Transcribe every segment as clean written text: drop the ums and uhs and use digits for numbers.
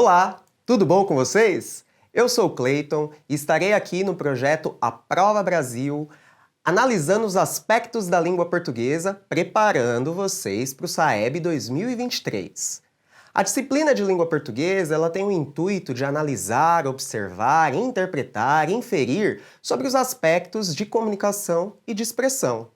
Olá, tudo bom com vocês? Eu sou o Cleiton e estarei aqui no projeto Aprova Brasil, analisando os aspectos da língua portuguesa, preparando vocês para o SAEB 2023. A disciplina de língua portuguesa ela tem o intuito de analisar, observar, interpretar, inferir sobre os aspectos de comunicação e de expressão.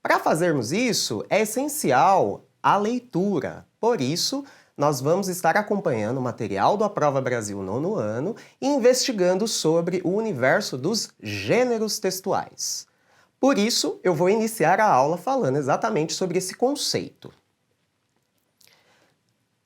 Para fazermos isso, é essencial a leitura. Por isso, nós vamos estar acompanhando o material do Aprova Brasil nono ano e investigando sobre o universo dos gêneros textuais. Por isso, eu vou iniciar a aula falando exatamente sobre esse conceito.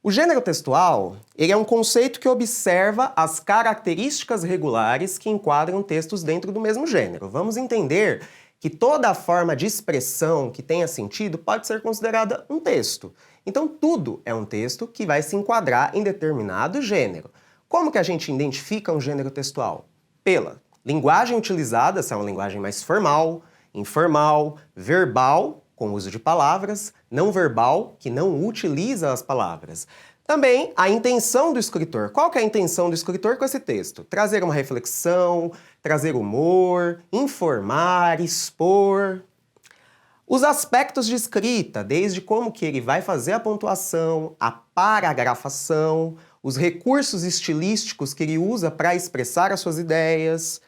O gênero textual, ele é um conceito que observa as características regulares que enquadram textos dentro do mesmo gênero. Vamos entender que toda forma de expressão que tenha sentido pode ser considerada um texto. Então, tudo é um texto que vai se enquadrar em determinado gênero. Como que a gente identifica um gênero textual? Pela linguagem utilizada, se é uma linguagem mais formal, informal, verbal, com uso de palavras, não verbal, que não utiliza as palavras. Também a intenção do escritor. Qual que é a intenção do escritor com esse texto? Trazer uma reflexão, trazer humor, informar, expor. Os aspectos de escrita, desde como que ele vai fazer a pontuação, a paragrafação, os recursos estilísticos que ele usa para expressar as suas ideias.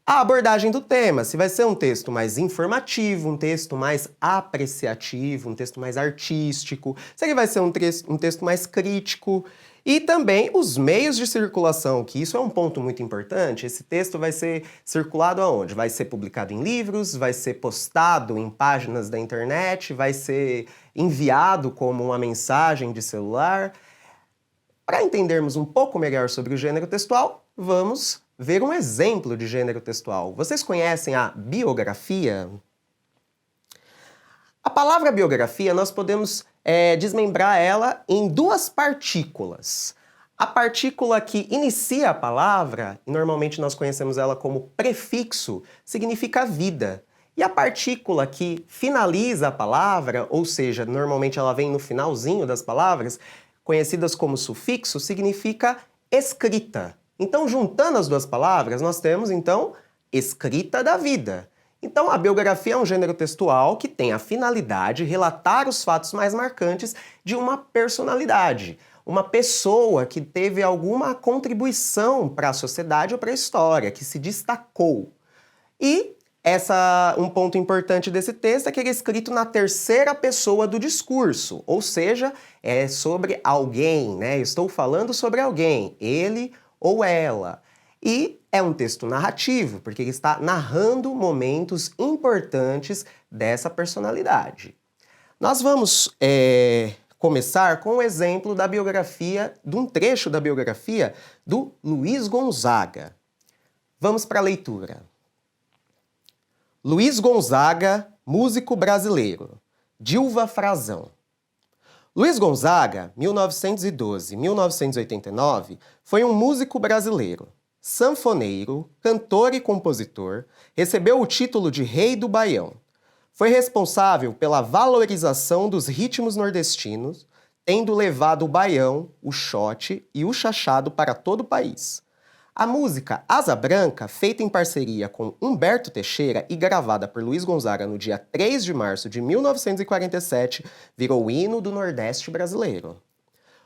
A abordagem do tema, se vai ser um texto mais informativo, um texto mais apreciativo, um texto mais artístico, se ele vai ser um texto mais crítico. E também os meios de circulação, que isso é um ponto muito importante. Esse texto vai ser circulado aonde? Vai ser publicado em livros, vai ser postado em páginas da internet, vai ser enviado como uma mensagem de celular. Para entendermos um pouco melhor sobre o gênero textual, vamos ver um exemplo de gênero textual. Vocês conhecem a biografia? A palavra biografia nós podemos desmembrar ela em duas partículas. A partícula que inicia a palavra, e normalmente nós conhecemos ela como prefixo, significa vida. E a partícula que finaliza a palavra, ou seja, normalmente ela vem no finalzinho das palavras, conhecidas como sufixo, significa escrita. Então, juntando as duas palavras, nós temos, então, escrita da vida. Então, a biografia é um gênero textual que tem a finalidade de relatar os fatos mais marcantes de uma personalidade, uma pessoa que teve alguma contribuição para a sociedade ou para a história, que se destacou. E um ponto importante desse texto é que ele é escrito na terceira pessoa do discurso, ou seja, é sobre alguém, né? Estou falando sobre alguém, ele ou ela. E é um texto narrativo, porque ele está narrando momentos importantes dessa personalidade. Nós vamos começar com o exemplo da biografia, de um trecho da biografia do Luiz Gonzaga. Vamos para a leitura. Luiz Gonzaga, músico brasileiro. Dilva Frazão. Luiz Gonzaga, 1912-1989, foi um músico brasileiro, sanfoneiro, cantor e compositor, recebeu o título de Rei do Baião. Foi responsável pela valorização dos ritmos nordestinos, tendo levado o baião, o xote e o chachado para todo o país. A música Asa Branca, feita em parceria com Humberto Teixeira e gravada por Luiz Gonzaga no dia 3 de março de 1947, virou o hino do Nordeste brasileiro.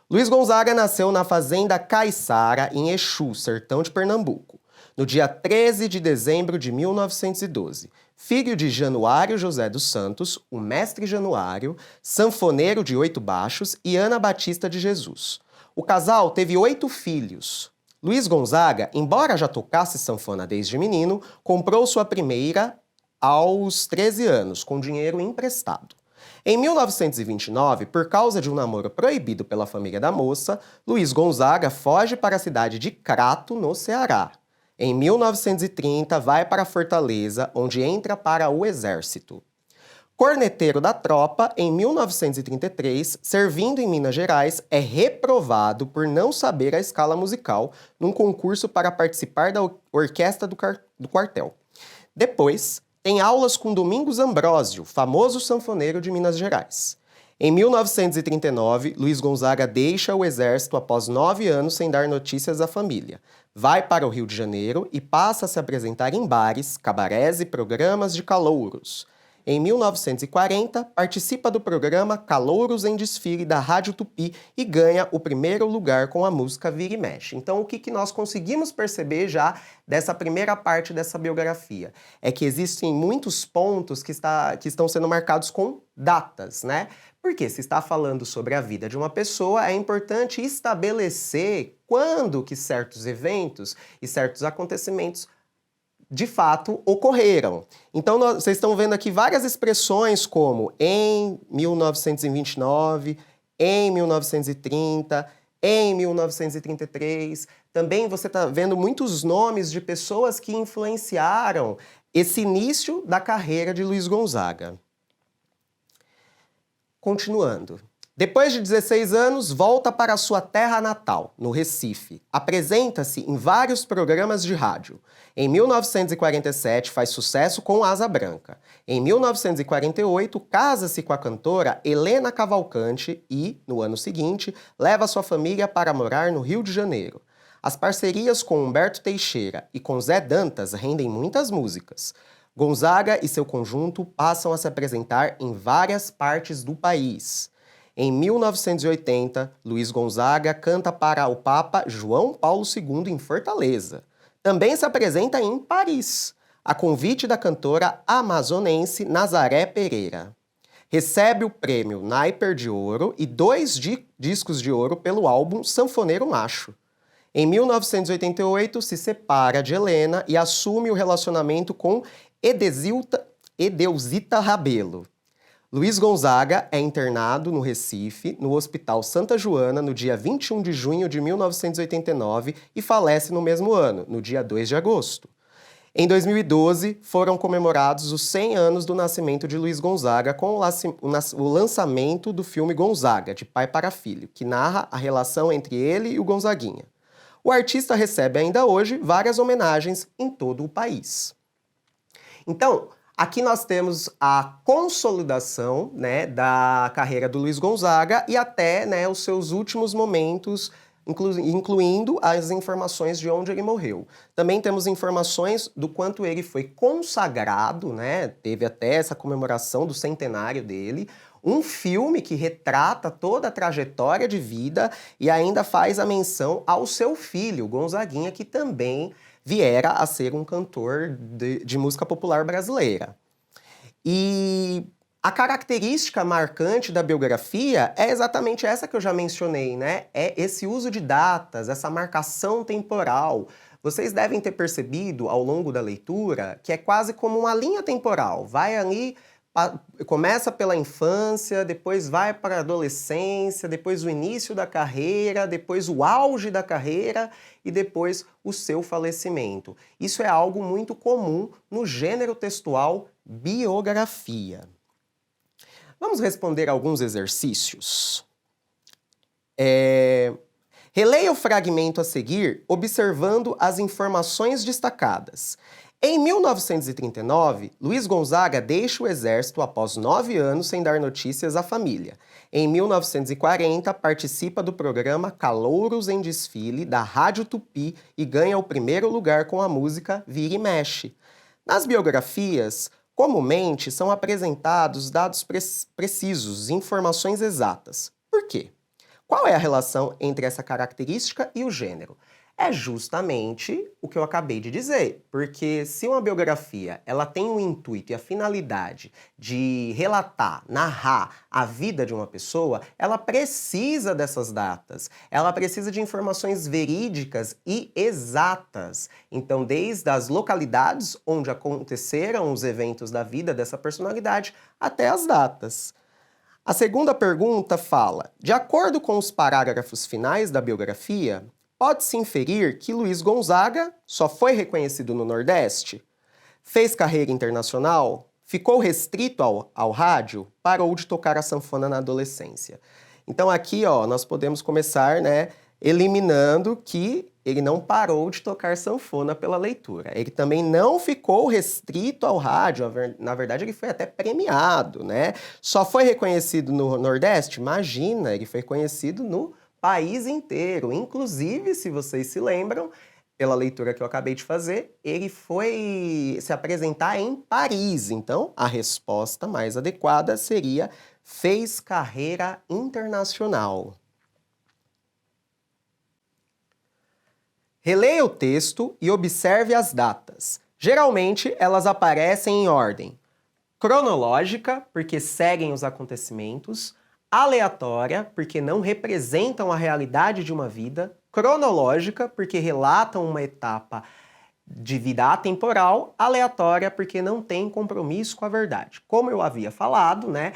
Luiz Gonzaga nasceu na fazenda Caiçara, em Exu, sertão de Pernambuco, no dia 13 de dezembro de 1912, filho de Januário José dos Santos, o mestre Januário, sanfoneiro de 8 baixos, e Ana Batista de Jesus. O casal teve 8 filhos. Luiz Gonzaga, embora já tocasse sanfona desde menino, comprou sua primeira aos 13 anos, com dinheiro emprestado. Em 1929, por causa de um namoro proibido pela família da moça, Luiz Gonzaga foge para a cidade de Crato, no Ceará. Em 1930, vai para Fortaleza, onde entra para o exército. Corneteiro da tropa, em 1933, servindo em Minas Gerais, é reprovado por não saber a escala musical num concurso para participar da orquestra do quartel. Depois, tem aulas com Domingos Ambrósio, famoso sanfoneiro de Minas Gerais. Em 1939, Luiz Gonzaga deixa o exército após 9 anos sem dar notícias à família. Vai para o Rio de Janeiro e passa a se apresentar em bares, cabarés e programas de calouros. Em 1940, participa do programa Calouros em Desfile da Rádio Tupi e ganha o primeiro lugar com a música Vira e Mexe. Então, o que nós conseguimos perceber já dessa primeira parte dessa biografia? É que existem muitos pontos que estão sendo marcados com datas, né? Porque se está falando sobre a vida de uma pessoa, é importante estabelecer quando que certos eventos e certos acontecimentos de fato ocorreram. Então, vocês estão vendo aqui várias expressões como em 1929, em 1930, em 1933. Também você está vendo muitos nomes de pessoas que influenciaram esse início da carreira de Luiz Gonzaga. Continuando. Depois de 16 anos, volta para sua terra natal, no Recife. Apresenta-se em vários programas de rádio. Em 1947, faz sucesso com Asa Branca. Em 1948, casa-se com a cantora Helena Cavalcante e, no ano seguinte, leva sua família para morar no Rio de Janeiro. As parcerias com Humberto Teixeira e com Zé Dantas rendem muitas músicas. Gonzaga e seu conjunto passam a se apresentar em várias partes do país. Em 1980, Luiz Gonzaga canta para o Papa João Paulo II em Fortaleza. Também se apresenta em Paris, a convite da cantora amazonense Nazaré Pereira. Recebe o prêmio Naiper de Ouro e 2 discos de ouro pelo álbum Sanfoneiro Macho. Em 1988, se separa de Helena e assume o relacionamento com Edeusita Rabelo. Luiz Gonzaga é internado no Recife, no Hospital Santa Joana, no dia 21 de junho de 1989 e falece no mesmo ano, no dia 2 de agosto. Em 2012, foram comemorados os 100 anos do nascimento de Luiz Gonzaga com o lançamento do filme Gonzaga, de pai para filho, que narra a relação entre ele e o Gonzaguinha. O artista recebe ainda hoje várias homenagens em todo o país. Então, aqui nós temos a consolidação, né, da carreira do Luiz Gonzaga e até, né, os seus últimos momentos, incluindo as informações de onde ele morreu. Também temos informações do quanto ele foi consagrado, né, teve até essa comemoração do centenário dele, um filme que retrata toda a trajetória de vida e ainda faz a menção ao seu filho, Gonzaguinha, que também viera a ser um cantor de música popular brasileira. E a característica marcante da biografia é exatamente essa que eu já mencionei, né? É esse uso de datas, essa marcação temporal. Vocês devem ter percebido ao longo da leitura que é quase como uma linha temporal. Vai ali, começa pela infância, depois vai para a adolescência, depois o início da carreira, depois o auge da carreira e depois o seu falecimento. Isso é algo muito comum no gênero textual biografia. Vamos responder alguns exercícios. Releia o fragmento a seguir, observando as informações destacadas. Em 1939, Luiz Gonzaga deixa o exército após 9 anos sem dar notícias à família. Em 1940, participa do programa Calouros em Desfile da Rádio Tupi e ganha o primeiro lugar com a música Vira e Mexe. Nas biografias, comumente são apresentados dados precisos, informações exatas. Por quê? Qual é a relação entre essa característica e o gênero? É justamente o que eu acabei de dizer, porque se uma biografia ela tem o intuito e a finalidade de relatar, narrar a vida de uma pessoa, ela precisa dessas datas, ela precisa de informações verídicas e exatas. Então, desde as localidades onde aconteceram os eventos da vida dessa personalidade até as datas. A segunda pergunta fala: de acordo com os parágrafos finais da biografia, pode-se inferir que Luiz Gonzaga só foi reconhecido no Nordeste? Fez carreira internacional? Ficou restrito ao rádio? Parou de tocar a sanfona na adolescência? Então aqui, ó, nós podemos começar, né, eliminando que ele não parou de tocar sanfona pela leitura. Ele também não ficou restrito ao rádio, na verdade ele foi até premiado, né? Só foi reconhecido no Nordeste? Imagina, ele foi reconhecido no país inteiro. Inclusive, se vocês se lembram, pela leitura que eu acabei de fazer, ele foi se apresentar em Paris. Então, a resposta mais adequada seria: fez carreira internacional. Releia o texto e observe as datas. Geralmente, elas aparecem em ordem cronológica, porque seguem os acontecimentos, aleatória, porque não representam a realidade de uma vida, cronológica, porque relatam uma etapa de vida atemporal, aleatória, porque não tem compromisso com a verdade. Como eu havia falado, né,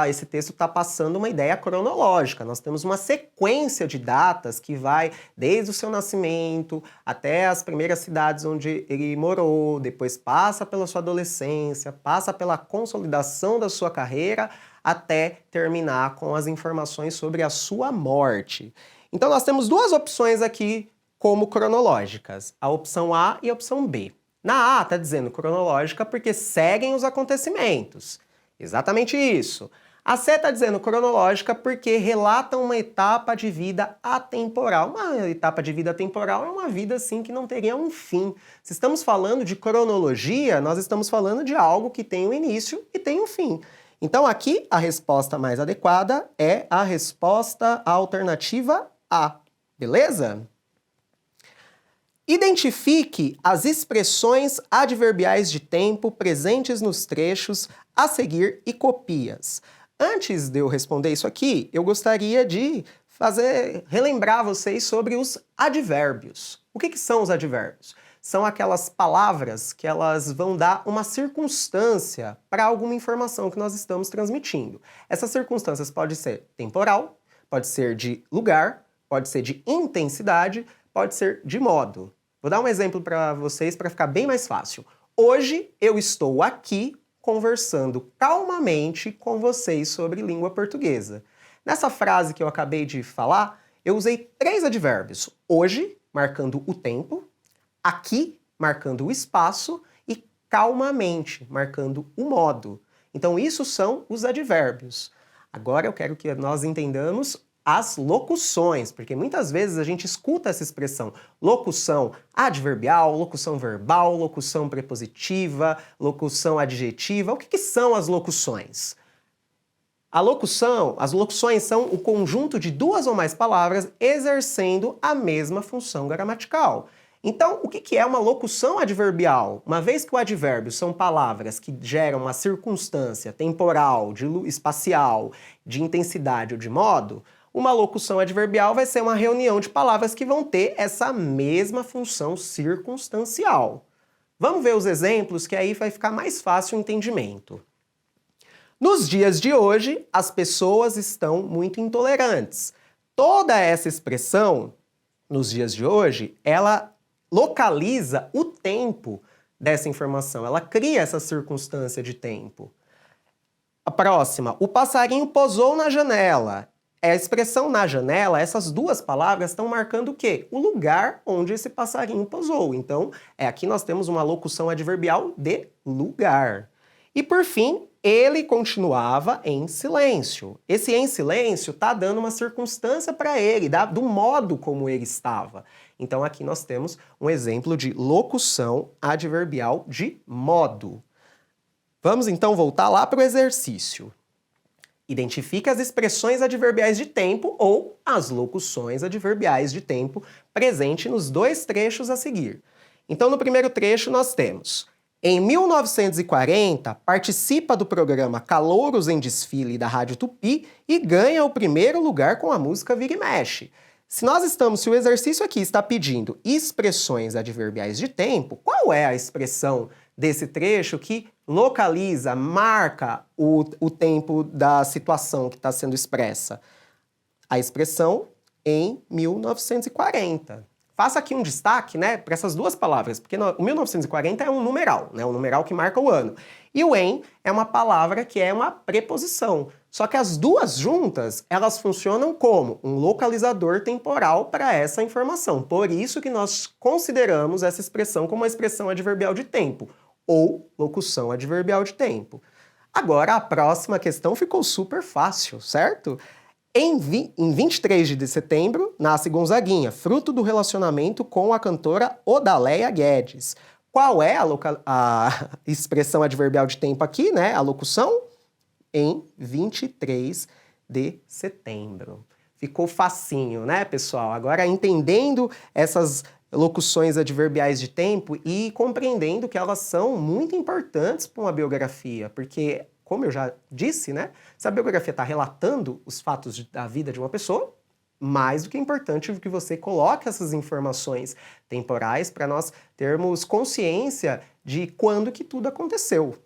esse texto está passando uma ideia cronológica. Nós temos uma sequência de datas que vai desde o seu nascimento até as primeiras cidades onde ele morou, depois passa pela sua adolescência, passa pela consolidação da sua carreira, até terminar com as informações sobre a sua morte. Então nós temos duas opções aqui como cronológicas, a opção A e a opção B. Na A está dizendo cronológica porque seguem os acontecimentos. Exatamente isso. A C está dizendo cronológica porque relata uma etapa de vida atemporal. Uma etapa de vida atemporal é uma vida assim que não teria um fim. Se estamos falando de cronologia, nós estamos falando de algo que tem um início e tem um fim. Então aqui a resposta mais adequada é a resposta alternativa A. Beleza? Identifique as expressões adverbiais de tempo presentes nos trechos a seguir e copie-as. Antes de eu responder isso aqui, eu gostaria de relembrar vocês sobre os advérbios. O que são os advérbios? São aquelas palavras que elas vão dar uma circunstância para alguma informação que nós estamos transmitindo. Essas circunstâncias podem ser temporal, pode ser de lugar, pode ser de intensidade, pode ser de modo. Vou dar um exemplo para vocês para ficar bem mais fácil. Hoje eu estou aqui conversando calmamente com vocês sobre língua portuguesa. Nessa frase que eu acabei de falar, eu usei 3 advérbios. Hoje, marcando o tempo, aqui, marcando o espaço, e calmamente, marcando o modo. Então, isso são os advérbios. Agora eu quero que nós entendamos as locuções, porque muitas vezes a gente escuta essa expressão locução adverbial, locução verbal, locução prepositiva, locução adjetiva. O que são as locuções? As locuções são o conjunto de 2 ou mais palavras exercendo a mesma função gramatical. Então, o que é uma locução adverbial? Uma vez que o advérbio são palavras que geram uma circunstância temporal, espacial, de intensidade ou de modo, uma locução adverbial vai ser uma reunião de palavras que vão ter essa mesma função circunstancial. Vamos ver os exemplos, que aí vai ficar mais fácil o entendimento. Nos dias de hoje, as pessoas estão muito intolerantes. Toda essa expressão, nos dias de hoje, ela localiza o tempo dessa informação, ela cria essa circunstância de tempo. A próxima, o passarinho pousou na janela. A expressão na janela, essas 2 palavras estão marcando o quê? O lugar onde esse passarinho pousou. Então, aqui nós temos uma locução adverbial de lugar. E por fim, ele continuava em silêncio. Esse em silêncio está dando uma circunstância para ele, do modo como ele estava. Então aqui nós temos um exemplo de locução adverbial de modo. Vamos então voltar lá para o exercício. Identifique as expressões adverbiais de tempo ou as locuções adverbiais de tempo presentes nos 2 trechos a seguir. Então, no primeiro trecho nós temos: em 1940, participa do programa Calouros em Desfile da Rádio Tupi e ganha o primeiro lugar com a música Vira e Mexe. Se o exercício aqui está pedindo expressões adverbiais de tempo, qual é a expressão desse trecho que localiza, marca o tempo da situação que está sendo expressa? A expressão em 1940. Faça aqui um destaque, né, para essas 2 palavras, porque o 1940 é um numeral, né, um numeral que marca o ano. E o em é uma palavra que é uma preposição. Só que as duas juntas, elas funcionam como um localizador temporal para essa informação. Por isso que nós consideramos essa expressão como uma expressão adverbial de tempo, ou locução adverbial de tempo. Agora, a próxima questão ficou super fácil, certo? Em 23 de setembro, nasce Gonzaguinha, fruto do relacionamento com a cantora Odaléia Guedes. Qual é a expressão adverbial de tempo aqui, né? A locução? Em 23 de setembro. Ficou facinho, né, pessoal? Agora, entendendo essas locuções adverbiais de tempo e compreendendo que elas são muito importantes para uma biografia, porque, como eu já disse, né, se a biografia está relatando os fatos da vida de uma pessoa, mais do que é importante que você coloque essas informações temporais para nós termos consciência de quando que tudo aconteceu.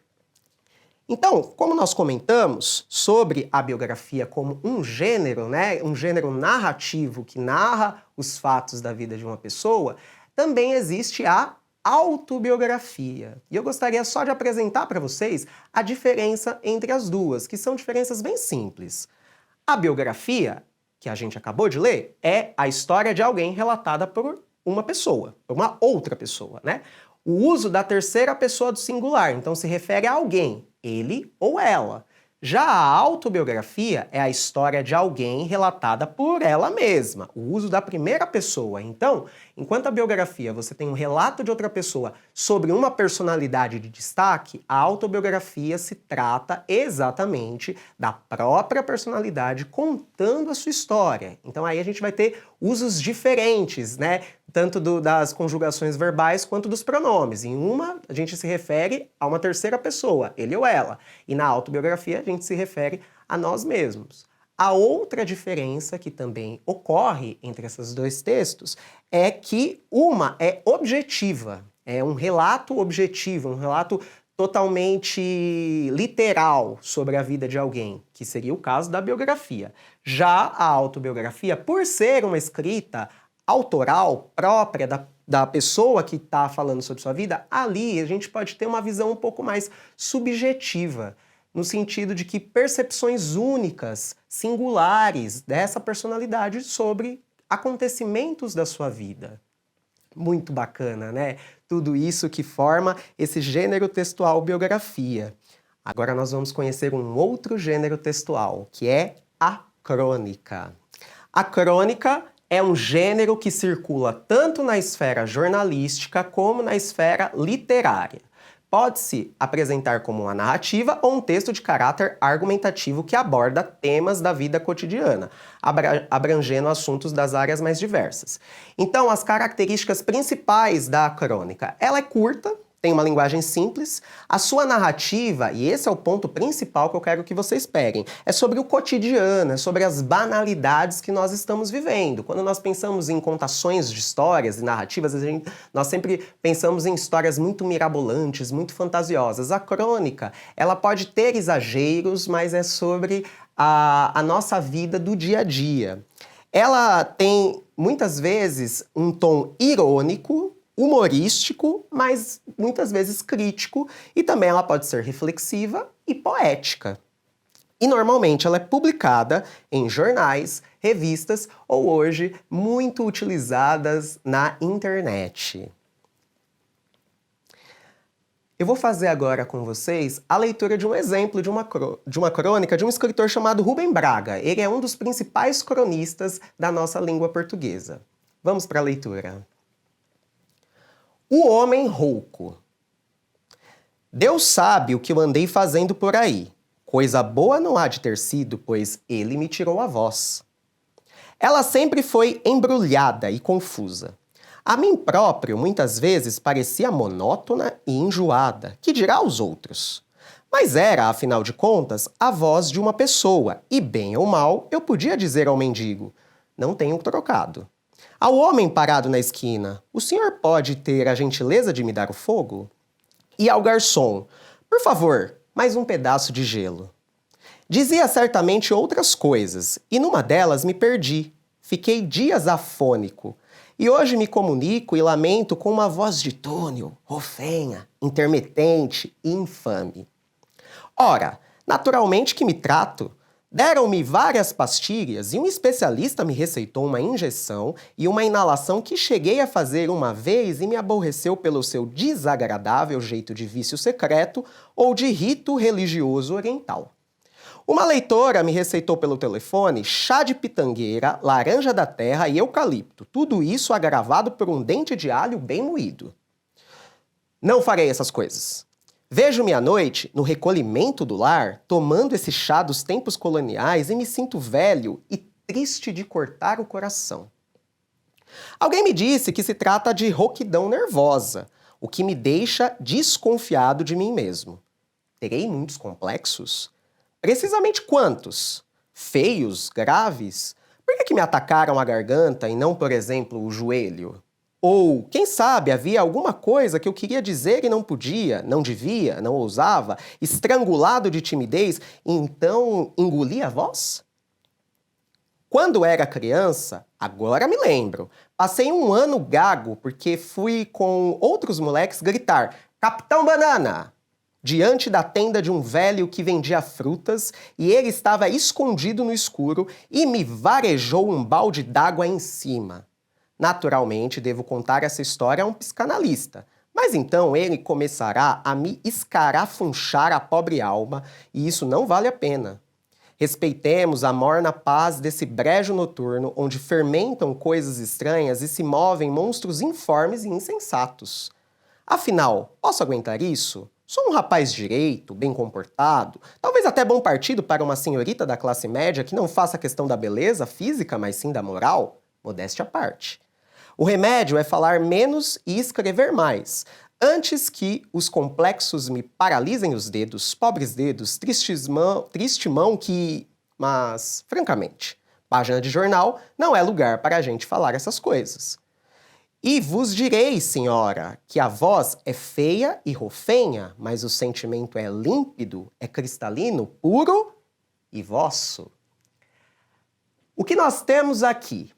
Então, como nós comentamos sobre a biografia como um gênero, né, um gênero narrativo que narra os fatos da vida de uma pessoa, também existe a autobiografia. E eu gostaria só de apresentar para vocês a diferença entre as duas, que são diferenças bem simples. A biografia, que a gente acabou de ler, é a história de alguém relatada por uma pessoa, por uma outra pessoa, né? O uso da terceira pessoa do singular, então se refere a alguém, ele ou ela. Já a autobiografia é a história de alguém relatada por ela mesma, o uso da primeira pessoa. Então, enquanto a biografia você tem um relato de outra pessoa sobre uma personalidade de destaque, a autobiografia se trata exatamente da própria personalidade contando a sua história. Então aí a gente vai ter usos diferentes, né? Tanto das conjugações verbais quanto dos pronomes. Em uma, a gente se refere a uma terceira pessoa, ele ou ela. E na autobiografia, a gente se refere a nós mesmos. A outra diferença que também ocorre entre esses dois textos é que uma é objetiva, é um relato objetivo, um relato totalmente literal sobre a vida de alguém, que seria o caso da biografia. Já a autobiografia, por ser uma escrita autoral, própria da pessoa que está falando sobre sua vida, ali a gente pode ter uma visão um pouco mais subjetiva, no sentido de que percepções únicas, singulares dessa personalidade sobre acontecimentos da sua vida. Muito bacana, né? Tudo isso que forma esse gênero textual biografia. Agora nós vamos conhecer um outro gênero textual, que é a crônica. A crônica é um gênero que circula tanto na esfera jornalística como na esfera literária. Pode-se apresentar como uma narrativa ou um texto de caráter argumentativo que aborda temas da vida cotidiana, abrangendo assuntos das áreas mais diversas. Então, as características principais da crônica: ela é curta, tem uma linguagem simples, a sua narrativa, e esse é o ponto principal que eu quero que vocês peguem, é sobre o cotidiano, é sobre as banalidades que nós estamos vivendo. Quando nós pensamos em contações de histórias e narrativas, nós sempre pensamos em histórias muito mirabolantes, muito fantasiosas. A crônica, ela pode ter exageros, mas é sobre a nossa vida do dia a dia. Ela tem, muitas vezes, um tom irônico, humorístico, mas muitas vezes crítico, e também ela pode ser reflexiva e poética. E normalmente ela é publicada em jornais, revistas ou hoje muito utilizadas na internet. Eu vou fazer agora com vocês a leitura de um exemplo de uma crônica de um escritor chamado Rubem Braga. Ele é um dos principais cronistas da nossa língua portuguesa. Vamos para a leitura. O homem rouco. Deus sabe o que eu andei fazendo por aí. Coisa boa não há de ter sido, pois ele me tirou a voz. Ela sempre foi embrulhada e confusa. A mim próprio, muitas vezes, parecia monótona e enjoada, que dirá aos outros. Mas era, afinal de contas, a voz de uma pessoa, e bem ou mal, eu podia dizer ao mendigo: não tenho trocado. Ao homem parado na esquina: o senhor pode ter a gentileza de me dar o fogo? E ao garçom: por favor, mais um pedaço de gelo. Dizia certamente outras coisas, e numa delas me perdi. Fiquei dias afônico. E hoje me comunico e lamento com uma voz de túnel, rofenha, intermitente e infame. Ora, naturalmente que me trato. Deram-me várias pastilhas e um especialista me receitou uma injeção e uma inalação que cheguei a fazer uma vez e me aborreceu pelo seu desagradável jeito de vício secreto ou de rito religioso oriental. Uma leitora me receitou pelo telefone chá de pitangueira, laranja da terra e eucalipto, tudo isso agravado por um dente de alho bem moído. Não farei essas coisas. Vejo-me à noite, no recolhimento do lar, tomando esse chá dos tempos coloniais e me sinto velho e triste de cortar o coração. Alguém me disse que se trata de rouquidão nervosa, o que me deixa desconfiado de mim mesmo. Terei muitos complexos? Precisamente quantos? Feios? Graves? Por que me atacaram a garganta e não, por exemplo, o joelho? Ou, quem sabe, havia alguma coisa que eu queria dizer e não podia, não devia, não ousava, estrangulado de timidez, e então engoli a voz? Quando era criança, agora me lembro, passei um ano gago porque fui com outros moleques gritar "Capitão Banana!" diante da tenda de um velho que vendia frutas e ele estava escondido no escuro e me varejou um balde d'água em cima. Naturalmente, devo contar essa história a um psicanalista, mas então ele começará a me escarafunchar a pobre alma e isso não vale a pena. Respeitemos a morna paz desse brejo noturno onde fermentam coisas estranhas e se movem monstros informes e insensatos. Afinal, posso aguentar isso? Sou um rapaz direito, bem comportado, talvez até bom partido para uma senhorita da classe média que não faça questão da beleza física, mas sim da moral? Modéstia à parte. O remédio é falar menos e escrever mais, antes que os complexos me paralisem os dedos, pobres dedos, triste mão que... Mas, francamente, página de jornal não é lugar para a gente falar essas coisas. E vos direi, senhora, que a voz é feia e rofenha, mas o sentimento é límpido, é cristalino, puro e vosso. O que nós temos aqui?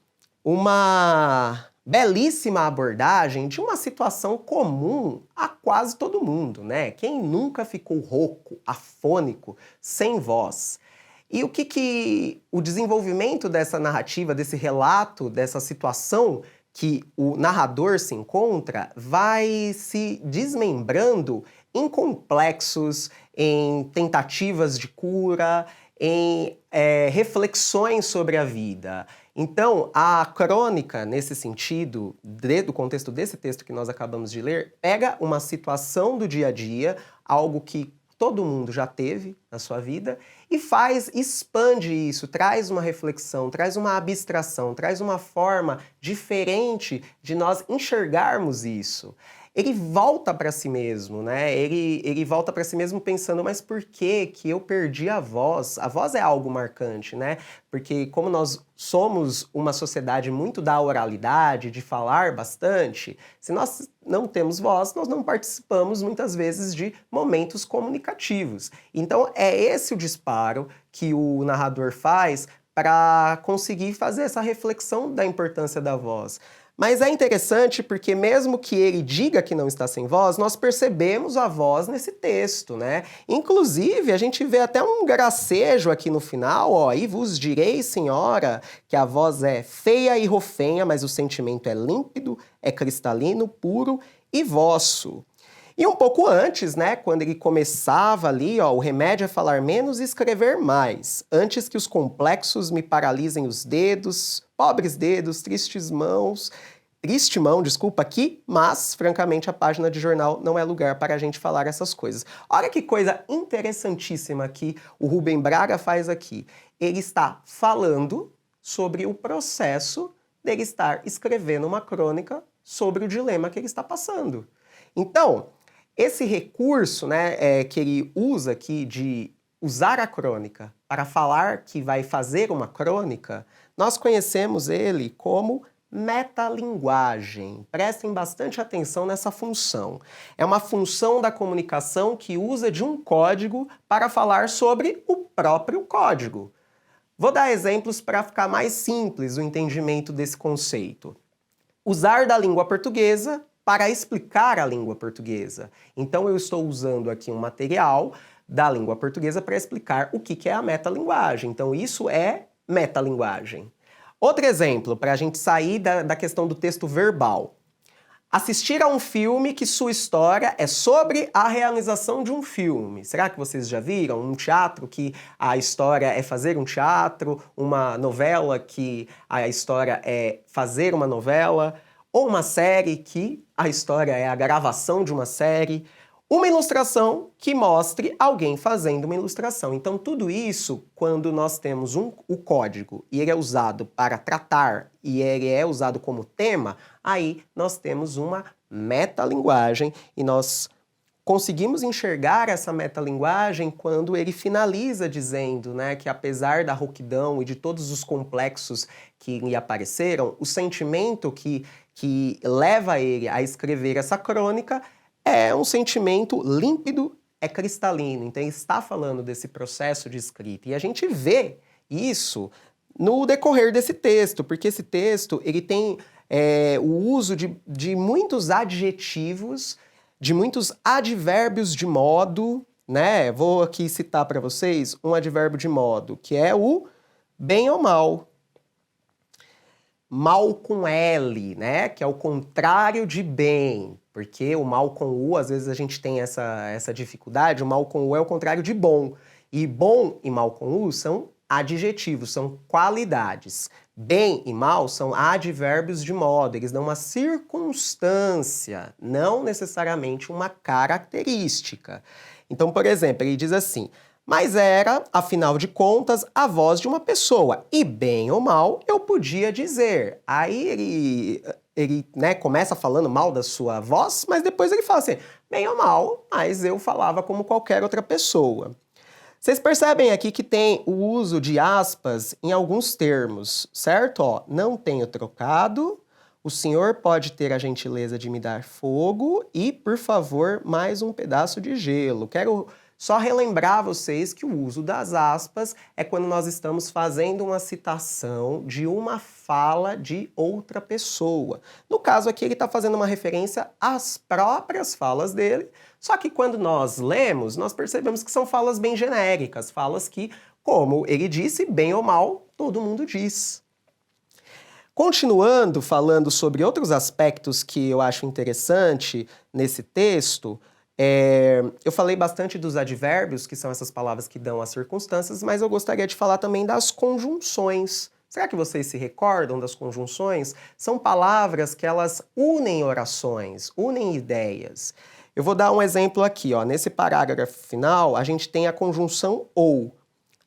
Uma belíssima abordagem de uma situação comum a quase todo mundo, né? Quem nunca ficou rouco, afônico, sem voz? E o que o desenvolvimento dessa narrativa, desse relato, dessa situação que o narrador se encontra, vai se desmembrando em complexos, em tentativas de cura, em reflexões sobre a vida. Então, a crônica, nesse sentido, do contexto desse texto que nós acabamos de ler, pega uma situação do dia a dia, algo que todo mundo já teve na sua vida, e expande isso, traz uma reflexão, traz uma abstração, traz uma forma diferente de nós enxergarmos isso. Ele volta para si mesmo, né? Ele volta para si mesmo pensando, mas por que eu perdi a voz? A voz é algo marcante, né? Porque como nós somos uma sociedade muito da oralidade, de falar bastante, se nós não temos voz, nós não participamos muitas vezes de momentos comunicativos. Então é esse o disparo que o narrador faz para conseguir fazer essa reflexão da importância da voz. Mas é interessante porque mesmo que ele diga que não está sem voz, nós percebemos a voz nesse texto, né? Inclusive, a gente vê até um gracejo aqui no final, ó, e vos direi, senhora, que a voz é feia e rofenha, mas o sentimento é límpido, é cristalino, puro e vosso. E um pouco antes, né, quando ele começava ali, ó, o remédio é falar menos e escrever mais, antes que os complexos me paralisem os dedos, pobres dedos, triste mão, desculpa, aqui, mas, francamente, a página de jornal não é lugar para a gente falar essas coisas. Olha que coisa interessantíssima que o Rubem Braga faz aqui. Ele está falando sobre o processo dele estar escrevendo uma crônica sobre o dilema que ele está passando. Então, esse recurso, né, que ele usa aqui de usar a crônica para falar que vai fazer uma crônica, nós conhecemos ele como metalinguagem. Prestem bastante atenção nessa função. É uma função da comunicação que usa de um código para falar sobre o próprio código. Vou dar exemplos para ficar mais simples o entendimento desse conceito. Usar da língua portuguesa para explicar a língua portuguesa. Então eu estou usando aqui um material da língua portuguesa para explicar o que é a metalinguagem. Então, isso é metalinguagem. Outro exemplo, para a gente sair da questão do texto verbal. Assistir a um filme que sua história é sobre a realização de um filme. Será que vocês já viram? Um teatro que a história é fazer um teatro, uma novela que a história é fazer uma novela, ou uma série que a história é a gravação de uma série. Uma ilustração que mostre alguém fazendo uma ilustração. Então, tudo isso, quando nós temos o código e ele é usado para tratar e ele é usado como tema, aí nós temos uma metalinguagem e nós conseguimos enxergar essa metalinguagem quando ele finaliza dizendo, né, que apesar da rouquidão e de todos os complexos que lhe apareceram, o sentimento que leva ele a escrever essa crônica é um sentimento límpido, é cristalino. Então, ele está falando desse processo de escrita. E a gente vê isso no decorrer desse texto, porque esse texto ele tem o uso de muitos adjetivos, de muitos advérbios de modo, né? Vou aqui citar para vocês um advérbio de modo, que é o bem ou mal. Mal com L, né? Que é o contrário de bem. Porque o mal com U, às vezes a gente tem essa dificuldade, o mal com U é o contrário de bom. E bom e mal com U são adjetivos, são qualidades. Bem e mal são advérbios de modo, eles dão uma circunstância, não necessariamente uma característica. Então, por exemplo, ele diz assim: mas era, afinal de contas, a voz de uma pessoa. E bem ou mal, eu podia dizer. Aí ele né, começa falando mal da sua voz, mas depois ele fala assim, bem ou mal, mas eu falava como qualquer outra pessoa. Vocês percebem aqui que tem o uso de aspas em alguns termos, certo? Ó, não tenho trocado, o senhor pode ter a gentileza de me dar fogo e, por favor, mais um pedaço de gelo. Quero só relembrar vocês que o uso das aspas é quando nós estamos fazendo uma citação de uma fala de outra pessoa. No caso aqui, ele está fazendo uma referência às próprias falas dele, só que quando nós lemos, nós percebemos que são falas bem genéricas, falas que, como ele disse, bem ou mal, todo mundo diz. Continuando falando sobre outros aspectos que eu acho interessante nesse texto, eu falei bastante dos advérbios, que são essas palavras que dão as circunstâncias, mas eu gostaria de falar também das conjunções. Será que vocês se recordam das conjunções? São palavras que elas unem orações, unem ideias. Eu vou dar um exemplo aqui, ó. Nesse parágrafo final, a gente tem a conjunção ou.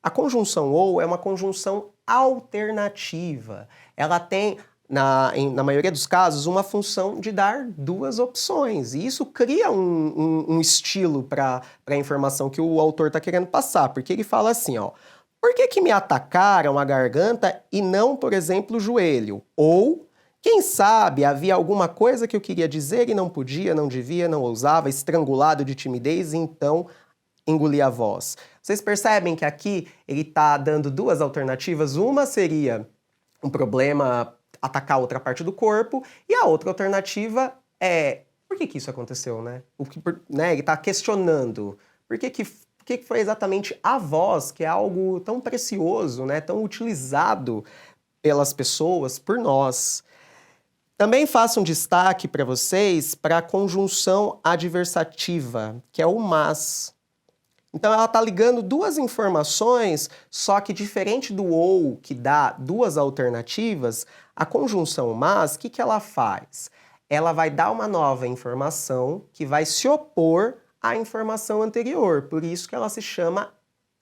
A conjunção ou é uma conjunção alternativa. Ela tem, na maioria dos casos, uma função de dar duas opções. E isso cria um estilo para a informação que o autor está querendo passar. Porque ele fala assim, ó. Por que me atacaram a garganta e não, por exemplo, o joelho? Ou, quem sabe, havia alguma coisa que eu queria dizer e não podia, não devia, não ousava, estrangulado de timidez e então engoli a voz. Vocês percebem que aqui ele está dando duas alternativas? Uma seria um problema atacar outra parte do corpo, e a outra alternativa é por que isso aconteceu, né? Ele está questionando por que foi exatamente a voz, que é algo tão precioso, né? Tão utilizado pelas pessoas, por nós. Também faço um destaque para vocês para a conjunção adversativa, que é o mas. Então ela está ligando duas informações, só que diferente do ou, que dá duas alternativas, a conjunção mas, o que ela faz? Ela vai dar uma nova informação que vai se opor à informação anterior. Por isso que ela se chama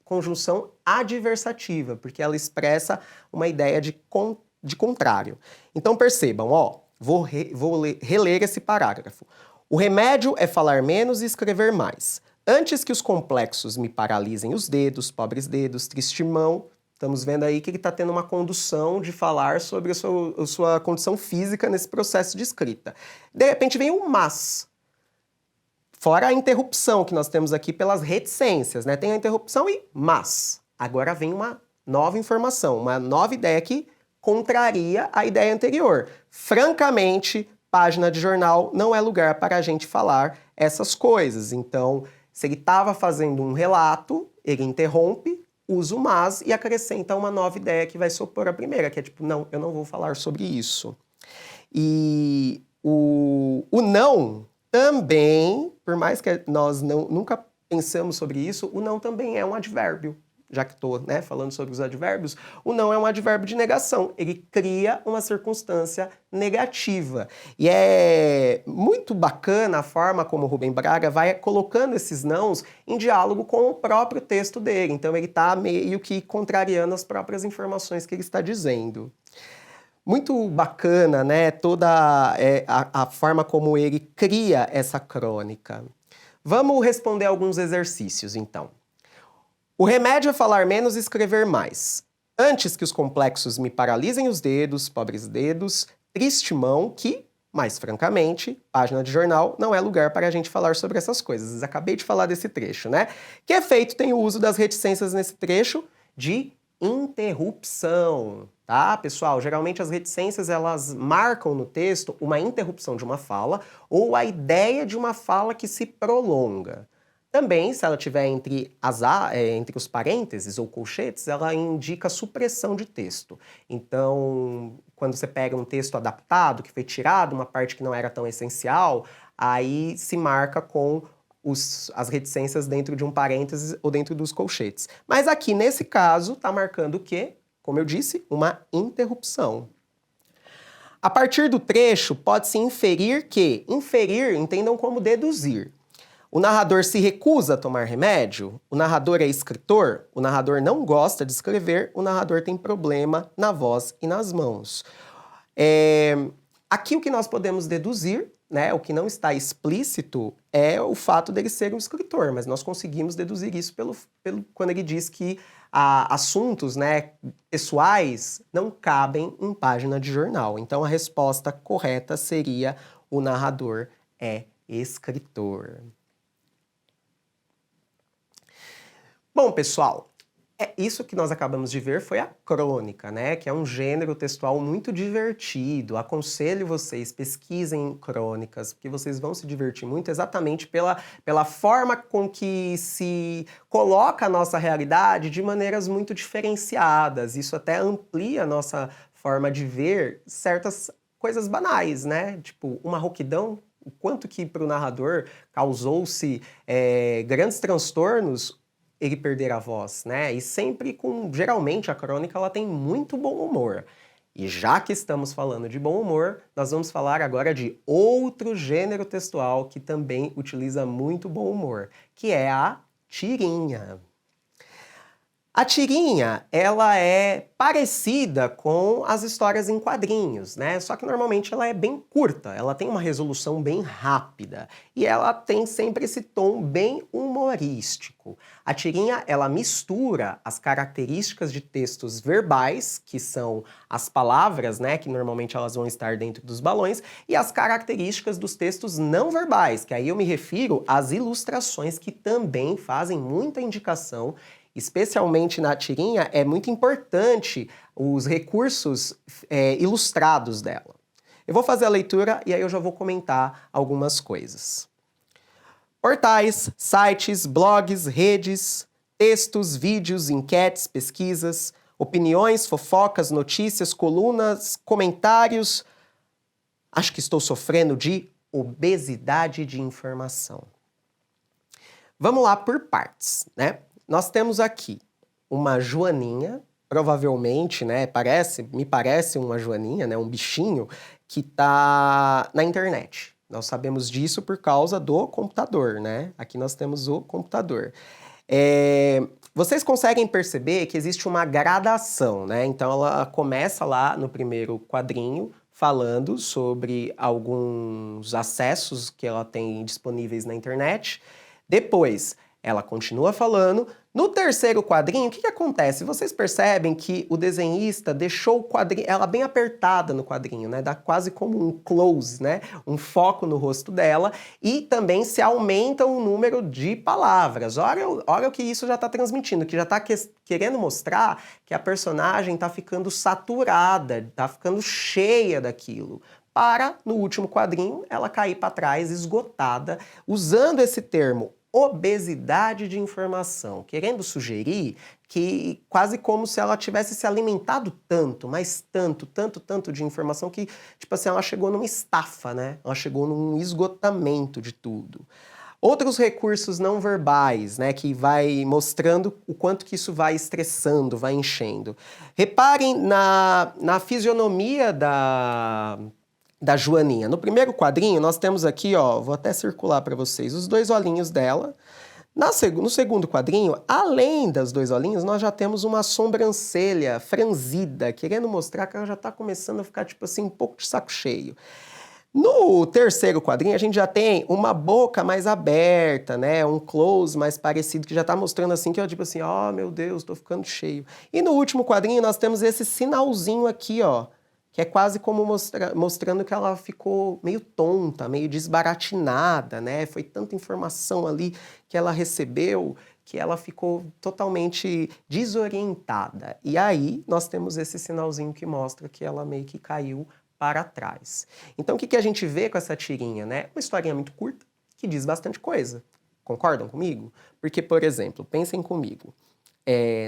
conjunção adversativa, porque ela expressa uma ideia de contrário. Então percebam, ó, vou reler esse parágrafo. O remédio é falar menos e escrever mais. Antes que os complexos me paralisem os dedos, pobres dedos, triste mão, estamos vendo aí que ele está tendo uma condução de falar sobre a sua condição física nesse processo de escrita. De repente vem um mas. Fora a interrupção que nós temos aqui pelas reticências, né? Tem a interrupção e mas. Agora vem uma nova informação, uma nova ideia que contraria a ideia anterior. Francamente, página de jornal não é lugar para a gente falar essas coisas. Então, Se ele estava fazendo um relato, ele interrompe, usa o mas e acrescenta uma nova ideia que vai supor a primeira, que é tipo, não, eu não vou falar sobre isso. E o não também, por mais que nós nunca pensamos sobre isso, o não também é um advérbio. Já que estou, né, falando sobre os advérbios, o não é um advérbio de negação. Ele cria uma circunstância negativa. E é muito bacana a forma como o Rubem Braga vai colocando esses nãos em diálogo com o próprio texto dele. Então ele está meio que contrariando as próprias informações que ele está dizendo. Muito bacana, né, toda a forma como ele cria essa crônica. Vamos responder alguns exercícios, então. O remédio é falar menos e escrever mais. Antes que os complexos me paralisem os dedos, pobres dedos, triste mão, que, mais francamente, página de jornal não é lugar para a gente falar sobre essas coisas. Acabei de falar desse trecho, né? Que efeito tem o uso das reticências nesse trecho? De interrupção, tá, pessoal? Geralmente as reticências, elas marcam no texto uma interrupção de uma fala ou a ideia de uma fala que se prolonga. Também, se ela estiver entre os parênteses ou colchetes, ela indica supressão de texto. Então, quando você pega um texto adaptado, que foi tirado, uma parte que não era tão essencial, aí se marca com as reticências dentro de um parênteses ou dentro dos colchetes. Mas aqui, nesse caso, está marcando o quê? Como eu disse, uma interrupção. A partir do trecho, pode-se inferir que... Inferir, entendam como deduzir. O narrador se recusa a tomar remédio? O narrador é escritor? O narrador não gosta de escrever? O narrador tem problema na voz e nas mãos? Aqui o que nós podemos deduzir, né, o que não está explícito, é o fato dele ser um escritor, mas nós conseguimos deduzir isso quando ele diz que assuntos, né, pessoais não cabem em página de jornal. Então a resposta correta seria: o narrador é escritor. Bom, pessoal, isso que nós acabamos de ver foi a crônica, né? Que é um gênero textual muito divertido. Aconselho vocês, pesquisem crônicas, porque vocês vão se divertir muito exatamente pela forma com que se coloca a nossa realidade de maneiras muito diferenciadas. Isso até amplia a nossa forma de ver certas coisas banais, né? Tipo, uma rouquidão. O quanto que para o narrador causou-se grandes transtornos ele perder a voz, né? E sempre geralmente a crônica ela tem muito bom humor. E já que estamos falando de bom humor, nós vamos falar agora de outro gênero textual que também utiliza muito bom humor, que é a tirinha. A tirinha, ela é parecida com as histórias em quadrinhos, né? Só que normalmente ela é bem curta, ela tem uma resolução bem rápida e ela tem sempre esse tom bem humorístico. A tirinha, ela mistura as características de textos verbais, que são as palavras, né, que normalmente elas vão estar dentro dos balões, e as características dos textos não verbais, que aí eu me refiro às ilustrações que também fazem muita indicação. Especialmente na tirinha, é muito importante os recursos ilustrados dela. Eu vou fazer a leitura e aí eu já vou comentar algumas coisas. Portais, sites, blogs, redes, textos, vídeos, enquetes, pesquisas, opiniões, fofocas, notícias, colunas, comentários. Acho que estou sofrendo de obesidade de informação. Vamos lá por partes, né? Nós temos aqui uma joaninha, provavelmente, né, me parece uma joaninha, né, um bichinho, que está na internet. Nós sabemos disso por causa do computador, né? Aqui nós temos o computador. Vocês conseguem perceber que existe uma gradação, né? Então ela começa lá no primeiro quadrinho, falando sobre alguns acessos que ela tem disponíveis na internet. Depois, ela continua falando. No terceiro quadrinho, o que acontece? Vocês percebem que o desenhista deixou o quadrinho, ela bem apertada no quadrinho, né? Dá quase como um close, né? Um foco no rosto dela e também se aumenta o número de palavras. Olha o que isso já está transmitindo, que já está querendo mostrar que a personagem está ficando saturada, está ficando cheia daquilo. Para, no último quadrinho, ela cair para trás, esgotada, usando esse termo obesidade de informação, querendo sugerir que quase como se ela tivesse se alimentado tanto, mas tanto de informação que, tipo assim, ela chegou numa estafa, né? Ela chegou num esgotamento de tudo. Outros recursos não verbais, né, que vai mostrando o quanto que isso vai estressando, vai enchendo. Reparem na fisionomia da Joaninha. No primeiro quadrinho, nós temos aqui, ó, vou até circular para vocês, os dois olhinhos dela. No segundo quadrinho, além das dois olhinhos, nós já temos uma sobrancelha franzida, querendo mostrar que ela já está começando a ficar, tipo assim, um pouco de saco cheio. No terceiro quadrinho, a gente já tem uma boca mais aberta, né? Um close mais parecido, que já tá mostrando assim, que é tipo assim, ó, meu Deus, tô ficando cheio. E no último quadrinho, nós temos esse sinalzinho aqui, ó, que é quase como mostrando que ela ficou meio tonta, meio desbaratinada, né? Foi tanta informação ali que ela recebeu que ela ficou totalmente desorientada. E aí, nós temos esse sinalzinho que mostra que ela meio que caiu para trás. Então, o que a gente vê com essa tirinha, né? Uma historinha muito curta, que diz bastante coisa. Concordam comigo? Porque, por exemplo, pensem comigo.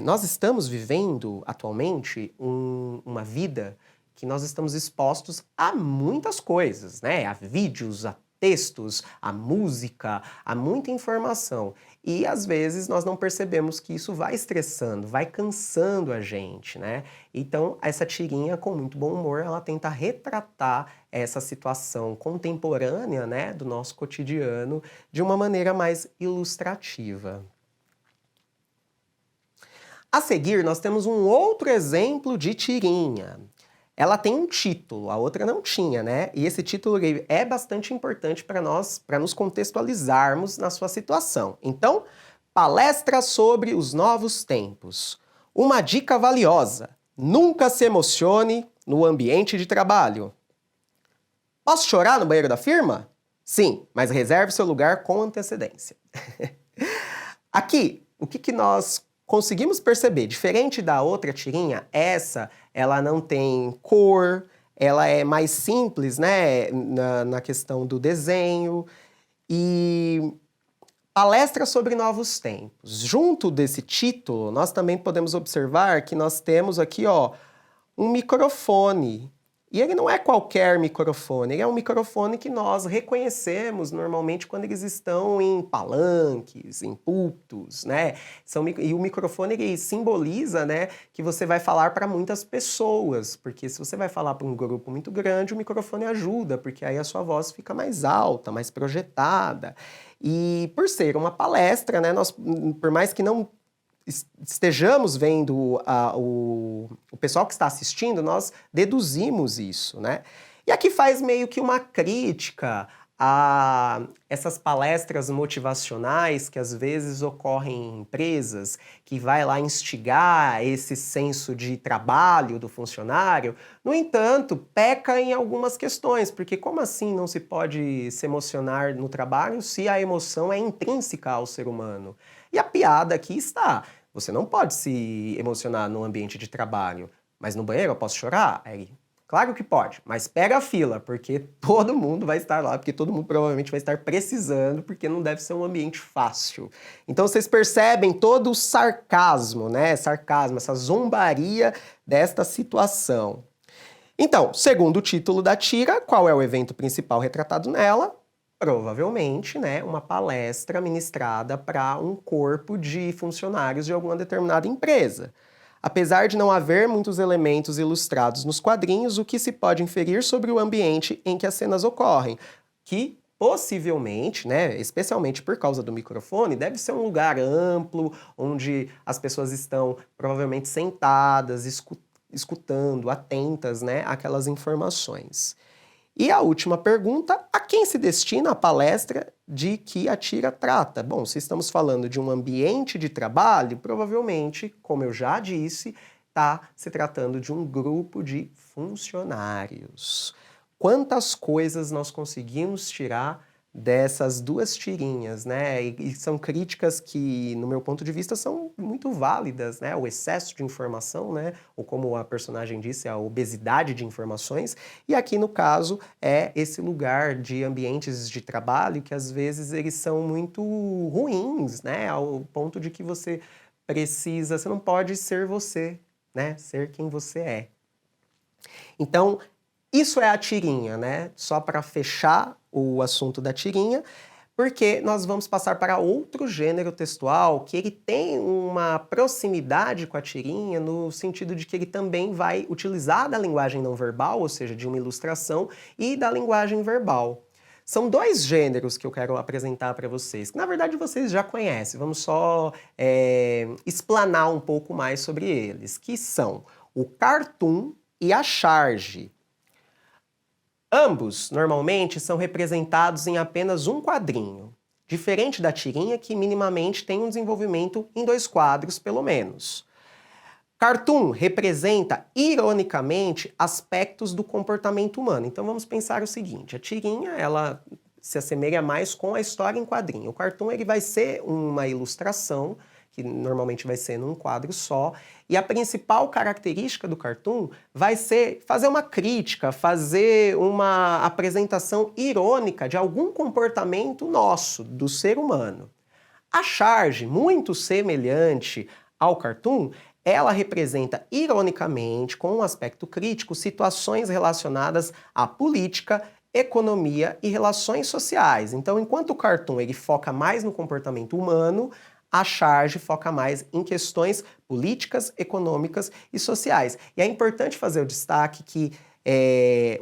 Nós estamos vivendo, atualmente, uma vida que nós estamos expostos a muitas coisas, né? A vídeos, a textos, a música, a muita informação. E às vezes nós não percebemos que isso vai estressando, vai cansando a gente, né? Então essa tirinha, com muito bom humor, ela tenta retratar essa situação contemporânea, né, do nosso cotidiano de uma maneira mais ilustrativa. A seguir, nós temos um outro exemplo de tirinha. Ela tem um título, a outra não tinha, né? E esse título é bastante importante para nós, para nos contextualizarmos na sua situação. Então, palestra sobre os novos tempos. Uma dica valiosa: nunca se emocione no ambiente de trabalho. Posso chorar no banheiro da firma? Sim, mas reserve seu lugar com antecedência. Aqui, o que nós conseguimos perceber? Diferente da outra tirinha, ela não tem cor, ela é mais simples, né, na questão do desenho. E palestra sobre novos tempos. Junto desse título, nós também podemos observar que nós temos aqui, ó, um microfone. E ele não é qualquer microfone, ele é um microfone que nós reconhecemos normalmente quando eles estão em palanques, em púlpitos, né? E o microfone, ele simboliza, né, que você vai falar para muitas pessoas, porque se você vai falar para um grupo muito grande, o microfone ajuda, porque aí a sua voz fica mais alta, mais projetada. E por ser uma palestra, né, nós, por mais que não estejamos vendo o pessoal que está assistindo, nós deduzimos isso, né? E aqui faz meio que uma crítica a essas palestras motivacionais que às vezes ocorrem em empresas, que vai lá instigar esse senso de trabalho do funcionário. No entanto, peca em algumas questões, porque como assim não se pode se emocionar no trabalho se a emoção é intrínseca ao ser humano? E a piada aqui está: você não pode se emocionar no ambiente de trabalho, mas no banheiro eu posso chorar? Claro que pode, mas pega a fila, porque todo mundo vai estar lá, porque todo mundo provavelmente vai estar precisando, porque não deve ser um ambiente fácil. Então vocês percebem todo o sarcasmo, né? Sarcasmo, essa zombaria desta situação. Então, segundo o título da tira, qual é o evento principal retratado nela? Provavelmente, né, uma palestra ministrada para um corpo de funcionários de alguma determinada empresa. Apesar de não haver muitos elementos ilustrados nos quadrinhos, o que se pode inferir sobre o ambiente em que as cenas ocorrem, que possivelmente, né, especialmente por causa do microfone, deve ser um lugar amplo, onde as pessoas estão provavelmente sentadas, escutando, atentas, né, àquelas informações. E a última pergunta: a quem se destina a palestra de que a tira trata? Bom, se estamos falando de um ambiente de trabalho, provavelmente, como eu já disse, está se tratando de um grupo de funcionários. Quantas coisas nós conseguimos tirar dessas duas tirinhas, né? E são críticas que, no meu ponto de vista, são muito válidas, né? O excesso de informação, né? Ou como a personagem disse, a obesidade de informações. E aqui, no caso, é esse lugar de ambientes de trabalho que, às vezes, eles são muito ruins, né? Ao ponto de que você não pode ser você, né? Ser quem você é. Então, isso é a tirinha, né? Só para fechar o assunto da tirinha, porque nós vamos passar para outro gênero textual que ele tem uma proximidade com a tirinha no sentido de que ele também vai utilizar da linguagem não verbal, ou seja, de uma ilustração, e da linguagem verbal. São dois gêneros que eu quero apresentar para vocês, que na verdade vocês já conhecem, vamos só explanar um pouco mais sobre eles, que são o cartoon e a charge. Ambos, normalmente, são representados em apenas um quadrinho, diferente da tirinha que minimamente tem um desenvolvimento em 2 quadros, pelo menos. Cartoon representa, ironicamente, aspectos do comportamento humano. Então vamos pensar o seguinte, a tirinha, ela se assemelha mais com a história em quadrinho. O cartoon ele vai ser uma ilustração, que normalmente vai ser num quadro só, e a principal característica do cartoon vai ser fazer uma crítica, fazer uma apresentação irônica de algum comportamento nosso, do ser humano. A charge, muito semelhante ao cartoon, ela representa ironicamente, com um aspecto crítico, situações relacionadas à política, economia e relações sociais. Então, enquanto o cartoon ele foca mais no comportamento humano, a charge foca mais em questões políticas, econômicas e sociais. E é importante fazer o destaque que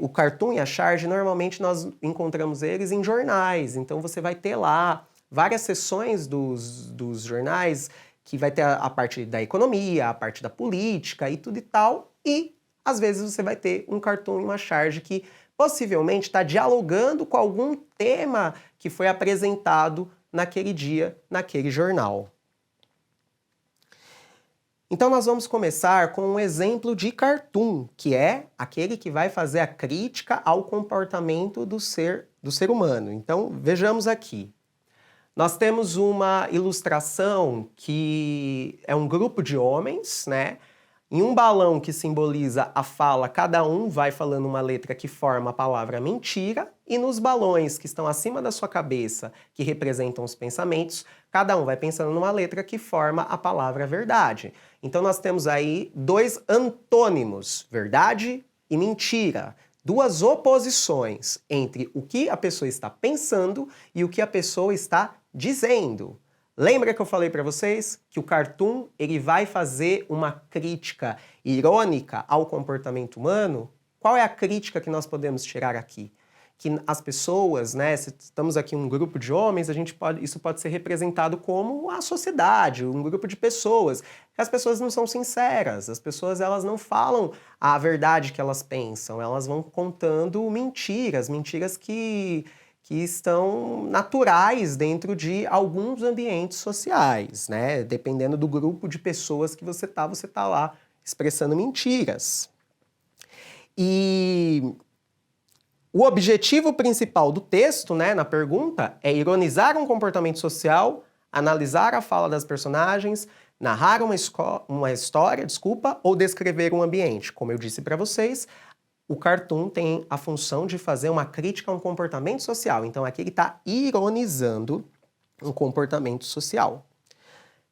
o cartoon e a charge, normalmente nós encontramos eles em jornais. Então você vai ter lá várias seções dos jornais que vai ter a parte da economia, a parte da política e tudo e tal. E às vezes você vai ter um cartoon e uma charge que possivelmente está dialogando com algum tema que foi apresentado naquele dia, naquele jornal. Então nós vamos começar com um exemplo de cartoon, que é aquele que vai fazer a crítica ao comportamento do ser humano. Então vejamos aqui. Nós temos uma ilustração que é um grupo de homens, né? Em um balão que simboliza a fala, cada um vai falando uma letra que forma a palavra mentira, e nos balões que estão acima da sua cabeça, que representam os pensamentos, cada um vai pensando numa letra que forma a palavra verdade. Então nós temos aí 2 antônimos, verdade e mentira. 2 oposições entre o que a pessoa está pensando e o que a pessoa está dizendo. Lembra que eu falei para vocês que o cartoon ele vai fazer uma crítica irônica ao comportamento humano? Qual é a crítica que nós podemos tirar aqui? Que as pessoas, né, se estamos aqui um grupo de homens, isso pode ser representado como a sociedade, um grupo de pessoas. As pessoas não são sinceras, as pessoas elas não falam a verdade que elas pensam, elas vão contando mentiras que estão naturais dentro de alguns ambientes sociais, né? Dependendo do grupo de pessoas que você tá lá expressando mentiras. E o objetivo principal do texto, né, na pergunta, é ironizar um comportamento social, analisar a fala das personagens, narrar uma história, ou descrever um ambiente. Como eu disse para vocês, o cartoon tem a função de fazer uma crítica a um comportamento social. Então aqui ele está ironizando um comportamento social.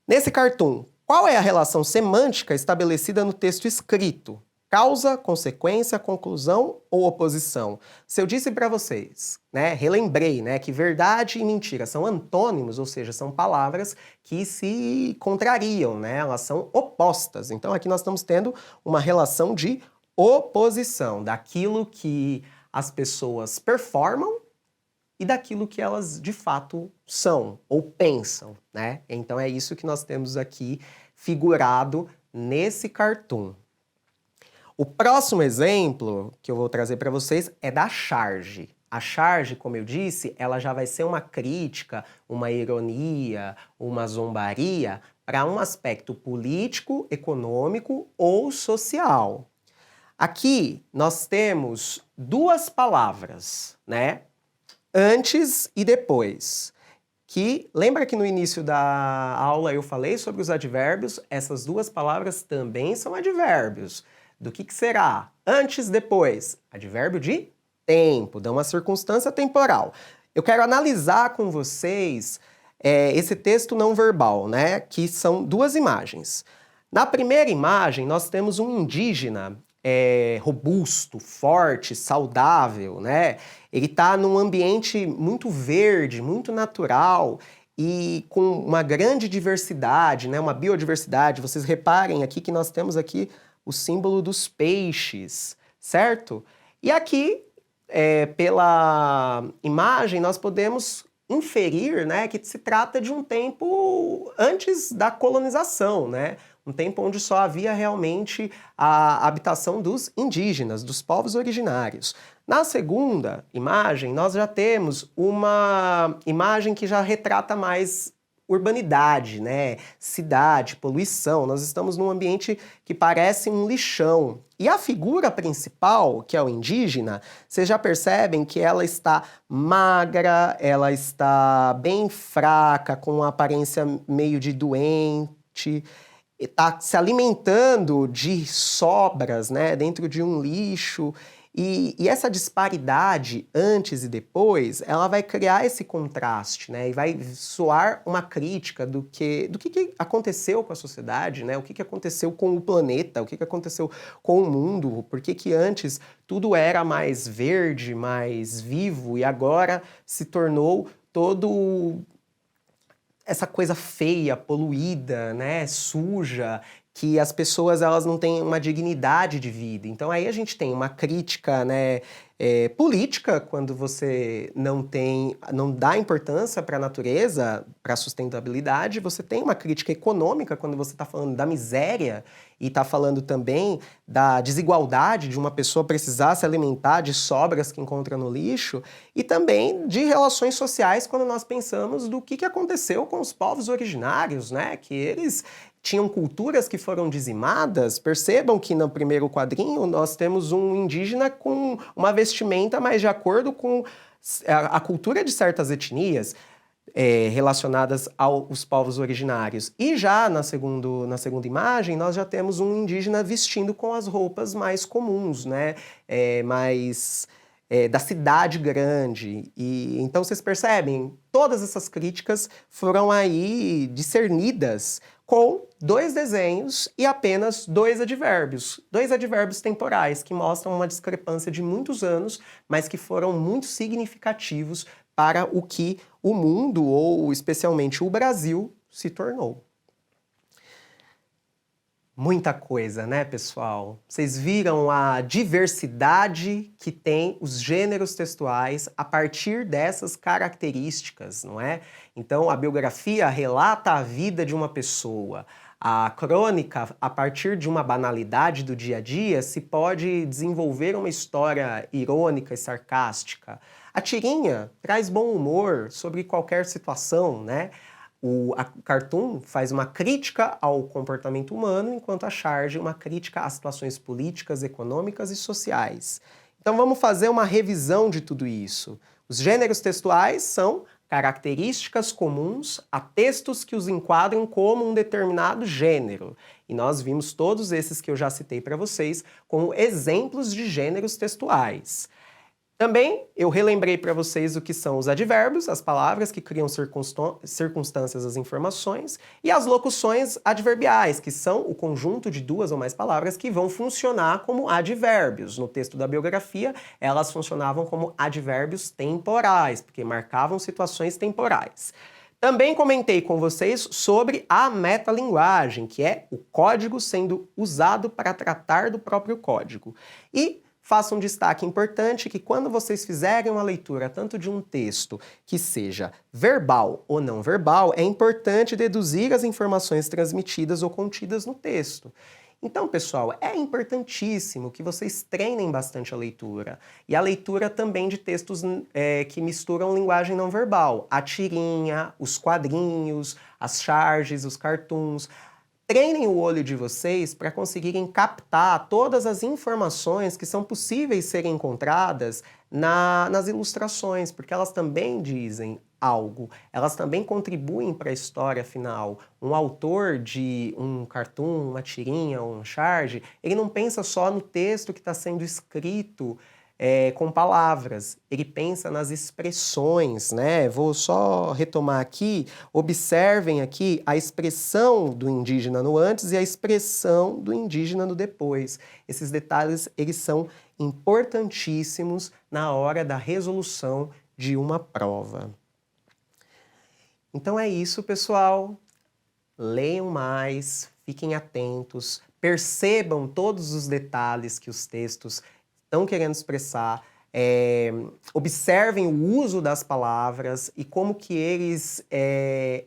Nesse cartoon, qual é a relação semântica estabelecida no texto escrito? Causa, consequência, conclusão ou oposição? Se eu disse para vocês, né, relembrei, né, que verdade e mentira são antônimos, ou seja, são palavras que se contrariam, né, elas são opostas. Então aqui nós estamos tendo uma relação de oposição daquilo que as pessoas performam e daquilo que elas de fato são ou pensam, né? Então é isso que nós temos aqui figurado nesse cartoon. O próximo exemplo que eu vou trazer para vocês é da charge. A charge, como eu disse, ela já vai ser uma crítica, uma ironia, uma zombaria para um aspecto político, econômico ou social. Aqui nós temos 2 palavras, né? antes e depois. Lembra que no início da aula eu falei sobre os advérbios? Essas duas palavras também são advérbios. Do que será? Antes, depois. Advérbio de tempo, dá uma circunstância temporal. Eu quero analisar com vocês esse texto não verbal, né? Que são duas imagens. Na primeira imagem, nós temos um indígena robusto, forte, saudável, né? Ele está num ambiente muito verde, muito natural e com uma grande diversidade, né? Uma biodiversidade. Vocês reparem aqui que nós temos aqui o símbolo dos peixes, certo? E aqui, pela imagem, nós podemos inferir, né, que se trata de um tempo antes da colonização, né? Um tempo onde só havia realmente a habitação dos indígenas, dos povos originários. Na segunda imagem, nós já temos uma imagem que já retrata mais urbanidade, né? Cidade, poluição. Nós estamos num ambiente que parece um lixão. E a figura principal, que é o indígena, vocês já percebem que ela está magra, ela está bem fraca, com uma aparência meio de doente, está se alimentando de sobras, né, dentro de um lixo. E essa disparidade antes e depois, ela vai criar esse contraste, né? E vai soar uma crítica do que aconteceu com a sociedade, né? O que aconteceu com o planeta, o que aconteceu com o mundo, por que antes tudo era mais verde, mais vivo e agora se tornou todo essa coisa feia, poluída, né? Suja, que as pessoas elas não têm uma dignidade de vida. Então aí a gente tem uma crítica, né, política, quando você não dá importância para a natureza, para a sustentabilidade. Você tem uma crítica econômica quando você está falando da miséria e está falando também da desigualdade de uma pessoa precisar se alimentar de sobras que encontra no lixo, e também de relações sociais quando nós pensamos do que aconteceu com os povos originários, né, que eles tinham culturas que foram dizimadas. Percebam que no primeiro quadrinho nós temos um indígena com uma vestimenta mais de acordo com a cultura de certas etnias relacionadas aos povos originários. E já na segunda imagem nós já temos um indígena vestindo com as roupas mais comuns, né? Da cidade grande. E então vocês percebem, todas essas críticas foram aí discernidas com dois desenhos e apenas dois advérbios temporais que mostram uma discrepância de muitos anos, mas que foram muito significativos para o que o mundo, ou especialmente o Brasil, se tornou. Muita coisa, né, pessoal? Vocês viram a diversidade que tem os gêneros textuais a partir dessas características, não é? Então, a biografia relata a vida de uma pessoa. A crônica, a partir de uma banalidade do dia a dia, se pode desenvolver uma história irônica e sarcástica. A tirinha traz bom humor sobre qualquer situação, né? A cartoon faz uma crítica ao comportamento humano, enquanto a charge uma crítica às situações políticas, econômicas e sociais. Então vamos fazer uma revisão de tudo isso. Os gêneros textuais são características comuns a textos que os enquadram como um determinado gênero. E nós vimos todos esses que eu já citei para vocês como exemplos de gêneros textuais. Também eu relembrei para vocês o que são os advérbios, as palavras que criam circunstâncias às informações, e as locuções adverbiais, que são o conjunto de duas ou mais palavras que vão funcionar como advérbios. No texto da biografia, elas funcionavam como advérbios temporais, porque marcavam situações temporais. Também comentei com vocês sobre a metalinguagem, que é o código sendo usado para tratar do próprio código. E faço um destaque importante que quando vocês fizerem uma leitura tanto de um texto que seja verbal ou não verbal, é importante deduzir as informações transmitidas ou contidas no texto. Então, pessoal, é importantíssimo que vocês treinem bastante a leitura. E a leitura também de textos que misturam linguagem não verbal. A tirinha, os quadrinhos, as charges, os cartoons. Treinem o olho de vocês para conseguirem captar todas as informações que são possíveis serem encontradas nas ilustrações, porque elas também dizem algo, elas também contribuem para a história final. Um autor de um cartoon, uma tirinha ou um charge, ele não pensa só no texto que está sendo escrito com palavras, ele pensa nas expressões, né? Vou só retomar aqui, observem aqui a expressão do indígena no antes e a expressão do indígena no depois. Esses detalhes, eles são importantíssimos na hora da resolução de uma prova. Então é isso, pessoal. Leiam mais, fiquem atentos, percebam todos os detalhes que os textos estão querendo expressar, observem o uso das palavras e como que eles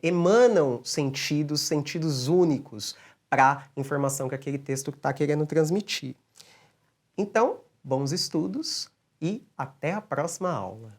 emanam sentidos únicos para a informação que aquele texto está querendo transmitir. Então, bons estudos e até a próxima aula.